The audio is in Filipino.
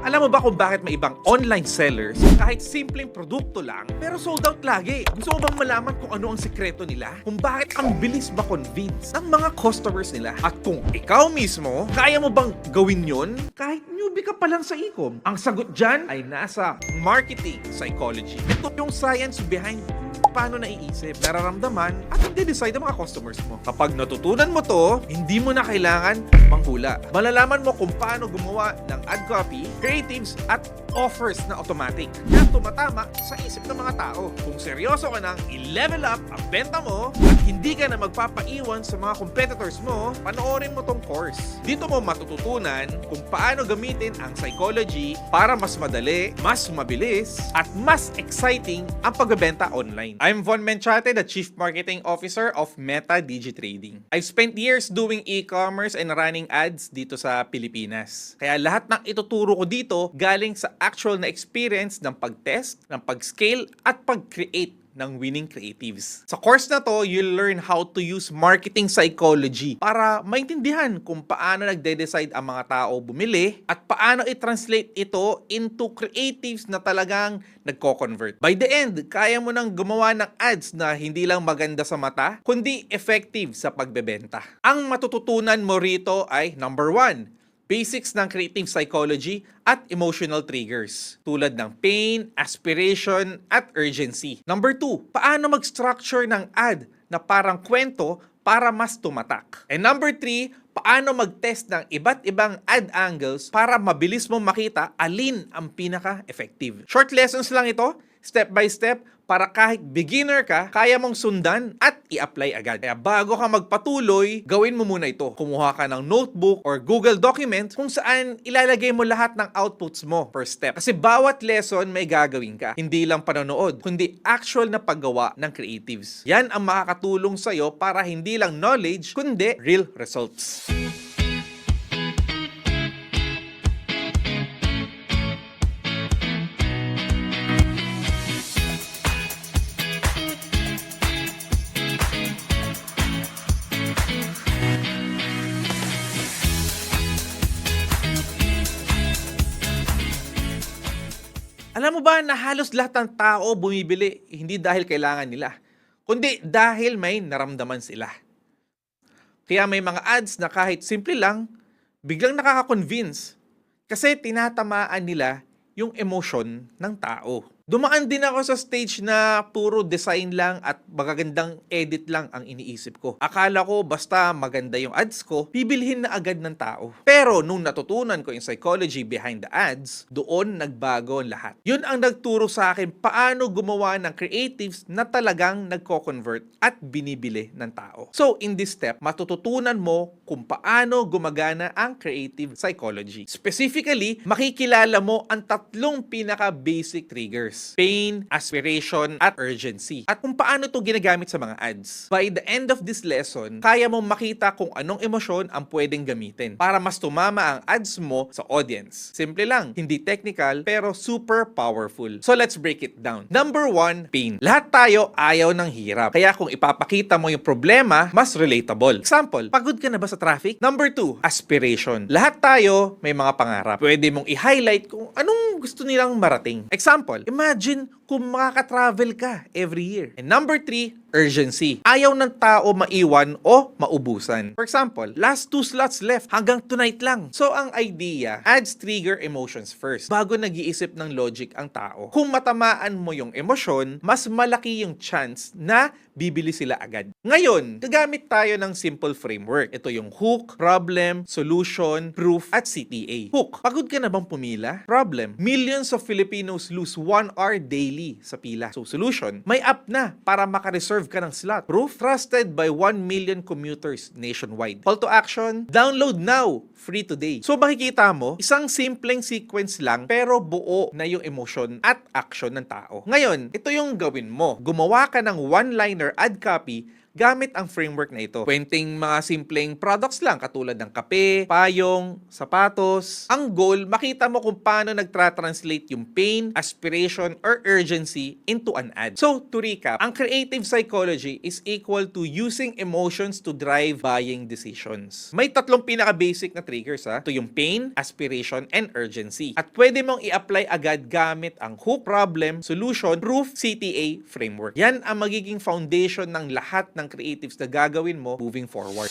Alam mo ba kung bakit may ibang online sellers kahit simpleng produkto lang pero sold out lagi? Gusto mo bang malaman kung ano ang sikreto nila? Kung bakit ang bilis ma-convince ng mga customers nila? At kung ikaw mismo, kaya mo bang gawin yun kahit newbie ka pa lang sa e-com? Ang sagot dyan ay nasa marketing psychology. Ito yung science behind paano naiisip, nararamdaman, at nagde-decide ang mga customers mo. Kapag natutunan mo to, hindi mo na kailangan manghula. Malalaman mo kung paano gumawa ng ad copy, creatives, at offers na automatic na tumatama sa isip ng mga tao. Kung seryoso ka nang i-level up ang benta mo at hindi ka na magpapaiwan sa mga competitors mo, panoorin mo tong course. Dito mo matututunan kung paano gamitin ang psychology para mas madali, mas mabilis, at mas exciting ang pagbebenta online. I'm Von Menchate, the Chief Marketing Officer of Meta Digitrading. I've spent years doing e-commerce and running ads dito sa Pilipinas. Kaya lahat ng ituturo ko dito galing sa actual na experience ng pag-test, ng pag-scale, at pag-create ng winning creatives. Sa course na to, you'll learn how to use marketing psychology para maintindihan kung paano nagde-decide ang mga tao bumili at paano i-translate ito into creatives na talagang nagko-convert. By the end, kaya mo nang gumawa ng ads na hindi lang maganda sa mata, kundi effective sa pagbebenta. Ang matututunan mo rito ay number 1, basics ng creative psychology at emotional triggers tulad ng pain, aspiration, at urgency. Number 2, paano mag-structure ng ad na parang kwento para mas tumatak. And number 3, paano mag-test ng iba't ibang ad angles para mabilis mong makita alin ang pinaka-effective. Short lessons lang ito, step by step, para kahit beginner ka, kaya mong sundan at i-apply agad. Kaya bago ka magpatuloy, gawin mo muna ito. Kumuha ka ng notebook or Google document kung saan ilalagay mo lahat ng outputs mo per step. Kasi bawat lesson may gagawin ka. Hindi lang panonood, kundi actual na paggawa ng creatives. Yan ang makakatulong sa'yo para hindi lang knowledge, kundi real results. Alam mo ba na halos lahat ng tao bumibili hindi dahil kailangan nila, kundi dahil may naramdaman sila. Kaya may mga ads na kahit simple lang, biglang nakaka-convince kasi tinatamaan nila yung emosyon ng tao. Dumaan din ako sa stage na puro design lang at magagandang edit lang ang iniisip ko. Akala ko basta maganda yung ads ko, bibilhin na agad ng tao. Pero nung natutunan ko yung psychology behind the ads, doon nagbago ang lahat. Yun ang nagturo sa akin paano gumawa ng creatives na talagang nagko-convert at binibili ng tao. So in this step, matututunan mo kung paano gumagana ang creative psychology. Specifically, makikilala mo ang tatlong pinaka-basic triggers: pain, aspiration, at urgency. At kung paano ito ginagamit sa mga ads. By the end of this lesson, kaya mong makita kung anong emosyon ang pwedeng gamitin para mas tumama ang ads mo sa audience. Simple lang, hindi technical, pero super powerful. So let's break it down. Number 1, pain. Lahat tayo ayaw ng hirap. Kaya kung ipapakita mo yung problema, mas relatable. Example, pagod ka na ba sa traffic? Number 2, aspiration. Lahat tayo may mga pangarap. Pwede mong i-highlight kung anong gusto nilang marating. Example, imagine kung makaka-travel ka every year. And number 3, urgency. Ayaw ng tao maiwan o maubusan. For example, last 2 slots left, hanggang tonight lang. So ang idea, ads trigger emotions first bago nag-iisip ng logic ang tao. Kung matamaan mo yung emosyon, mas malaki yung chance na bibili sila agad. Ngayon, gagamit tayo ng simple framework. Ito yung hook, problem, solution, proof, at CTA. Hook, pagod ka na bang pumila? Problem, millions of Filipinos lose 1 hour daily sa pila. So solution, may app na para makareserve ka ng slot. Proof, trusted by 1 million commuters nationwide. Call to action, download now, free today. So makikita mo, isang simpleng sequence lang pero buo na yung emotion at action ng tao. Ngayon, ito yung gawin mo. Gumawa ka ng one-liner ad copy gamit ang framework na ito. Pwedeng mga simpleng products lang katulad ng kape, payong, sapatos. Ang goal, makita mo kung paano nagtra-translate yung pain, aspiration, or urgency into an ad. So, to recap, ang creative psychology is equal to using emotions to drive buying decisions. May tatlong pinaka-basic na triggers ha. Ito yung pain, aspiration, and urgency. At pwede mong i-apply agad gamit ang hook, problem, solution, proof, CTA framework. Yan ang magiging foundation ng lahat ng creatives na gagawin mo moving forward.